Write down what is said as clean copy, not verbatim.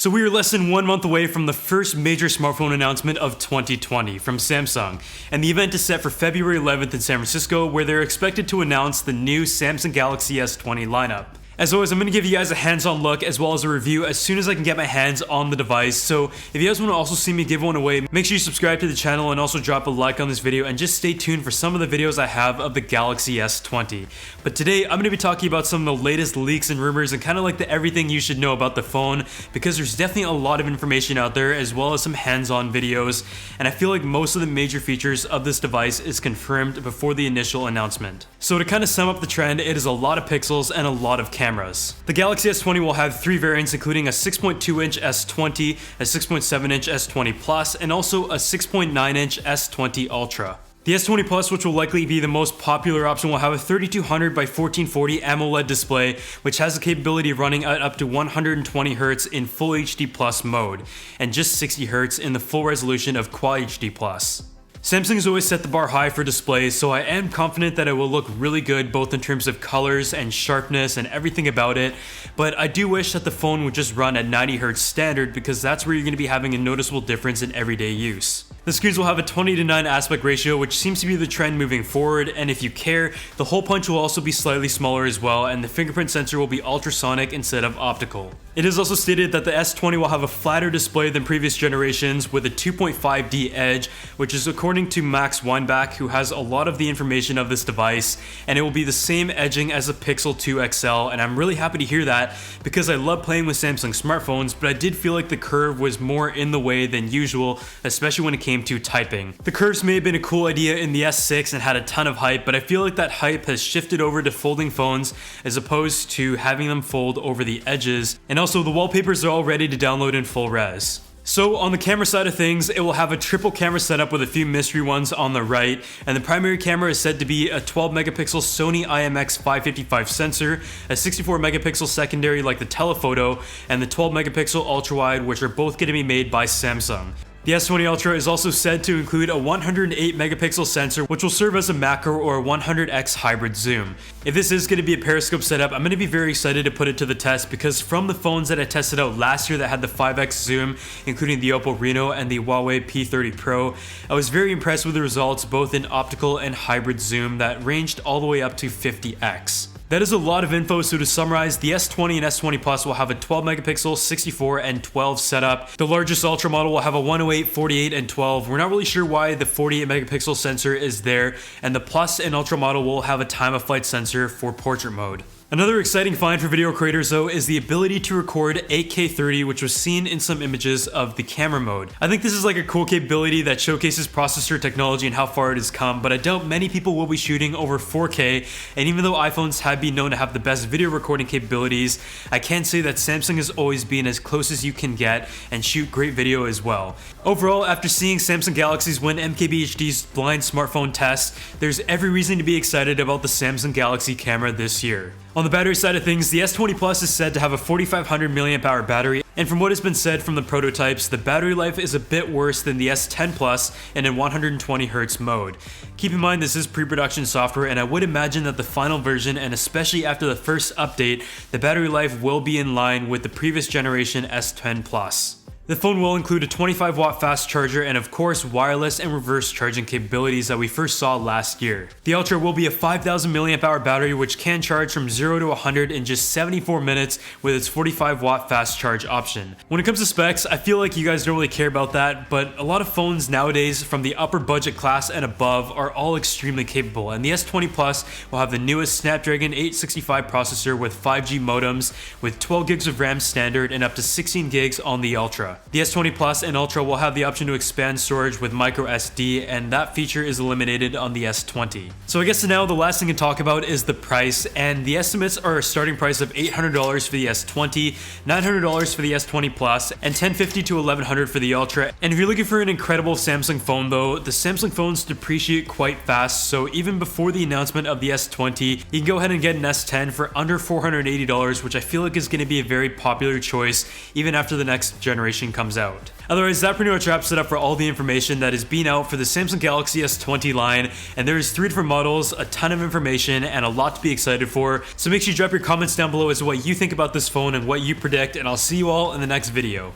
So we are less than 1 month away from the first major smartphone announcement of 2020 from Samsung, and the event is set for February 11th in San Francisco, where they're expected to announce the new Samsung Galaxy S20 lineup. As always, I'm going to give you guys a hands-on look as well as a review as soon as I can get my hands on the device. So if you guys want to also see me give one away, make sure you subscribe to the channel and also drop a like on this video, and just stay tuned for some of the videos I have of the Galaxy S20. But today I'm going to be talking about some of the latest leaks and rumors and kind of like the everything you should know about the phone, because there's definitely a lot of information out there as well as some hands-on videos, and I feel like most of the major features of this device is confirmed before the initial announcement. So to kind of sum up the trend, it is a lot of pixels and a lot of cameras. The Galaxy S20 will have 3 variants, including a 6.2-inch S20, a 6.7-inch S20 Plus, and also a 6.9-inch S20 Ultra. The S20 Plus, which will likely be the most popular option, will have a 3200 by 1440 AMOLED display, which has the capability of running at up to 120Hz in Full HD Plus mode, and just 60Hz in the full resolution of Quad HD Plus. Samsung has always set the bar high for displays, so I am confident that it will look really good both in terms of colors and sharpness and everything about it, but I do wish that the phone would just run at 90Hz standard, because that's where you're going to be having a noticeable difference in everyday use. The screens will have a 20:9 aspect ratio, which seems to be the trend moving forward, and if you care, the hole punch will also be slightly smaller as well, and the fingerprint sensor will be ultrasonic instead of optical. It is also stated that the S20 will have a flatter display than previous generations with a 2.5D edge, which is according to Max Weinbach, who has a lot of the information of this device, and it will be the same edging as the Pixel 2 XL, and I'm really happy to hear that because I love playing with Samsung smartphones, but I did feel like the curve was more in the way than usual, especially when it came to typing. The curves may have been a cool idea in the S6 and had a ton of hype, but I feel like that hype has shifted over to folding phones as opposed to having them fold over the edges, and also the wallpapers are all ready to download in full res. So on the camera side of things, it will have a triple camera setup with a few mystery ones on the right, and the primary camera is said to be a 12 megapixel Sony IMX555 sensor, a 64 megapixel secondary like the telephoto, and the 12 megapixel ultra wide, which are both going to be made by Samsung. The S20 Ultra is also said to include a 108 megapixel sensor, which will serve as a macro or a 100x hybrid zoom. If this is going to be a periscope setup, I'm going to be very excited to put it to the test, because from the phones that I tested out last year that had the 5x zoom, including the Oppo Reno and the Huawei P30 Pro, I was very impressed with the results both in optical and hybrid zoom that ranged all the way up to 50x. That is a lot of info, so to summarize, the S20 and S20 Plus will have a 12 megapixel, 64, and 12 setup. The largest Ultra model will have a 108, 48, and 12. We're not really sure why the 48 megapixel sensor is there, and the Plus and Ultra model will have a time of flight sensor for portrait mode. Another exciting find for video creators though is the ability to record 8K 30, which was seen in some images of the camera mode. I think this is like a cool capability that showcases processor technology and how far it has come, but I doubt many people will be shooting over 4K, and even though iPhones have been known to have the best video recording capabilities, I can say that Samsung has always been as close as you can get and shoot great video as well. Overall, after seeing Samsung Galaxy's win MKBHD's blind smartphone test, there's every reason to be excited about the Samsung Galaxy camera this year. On the battery side of things, the S20 Plus is said to have a 4500 mAh battery, and from what has been said from the prototypes, the battery life is a bit worse than the S10 Plus and in 120Hz mode. Keep in mind this is pre-production software, and I would imagine that the final version, and especially after the first update, the battery life will be in line with the previous generation S10 Plus. The phone will include a 25-watt fast charger and of course wireless and reverse charging capabilities that we first saw last year. The Ultra will be a 5000 mAh battery, which can charge from 0 to 100 in just 74 minutes with its 45-watt fast charge option. When it comes to specs, I feel like you guys don't really care about that, but a lot of phones nowadays from the upper budget class and above are all extremely capable, and the S20 Plus will have the newest Snapdragon 865 processor with 5G modems with 12 gigs of RAM standard and up to 16 gigs on the Ultra. The S20 Plus and Ultra will have the option to expand storage with micro SD, and that feature is eliminated on the S20. So I guess now the last thing to talk about is the price, and the estimates are a starting price of $800 for the S20, $900 for the S20 Plus, and $1,050 to $1,100 for the Ultra. And if you're looking for an incredible Samsung phone though, the Samsung phones depreciate quite fast, so even before the announcement of the S20, you can go ahead and get an S10 for under $480, which I feel like is going to be a very popular choice even after the next generation generation comes out. Otherwise, that pretty much wraps it up for all the information that is being out for the Samsung Galaxy S20 line, and there's 3 different models, a ton of information, and a lot to be excited for. So make sure you drop your comments down below as to what you think about this phone and what you predict, and I'll see you all in the next video.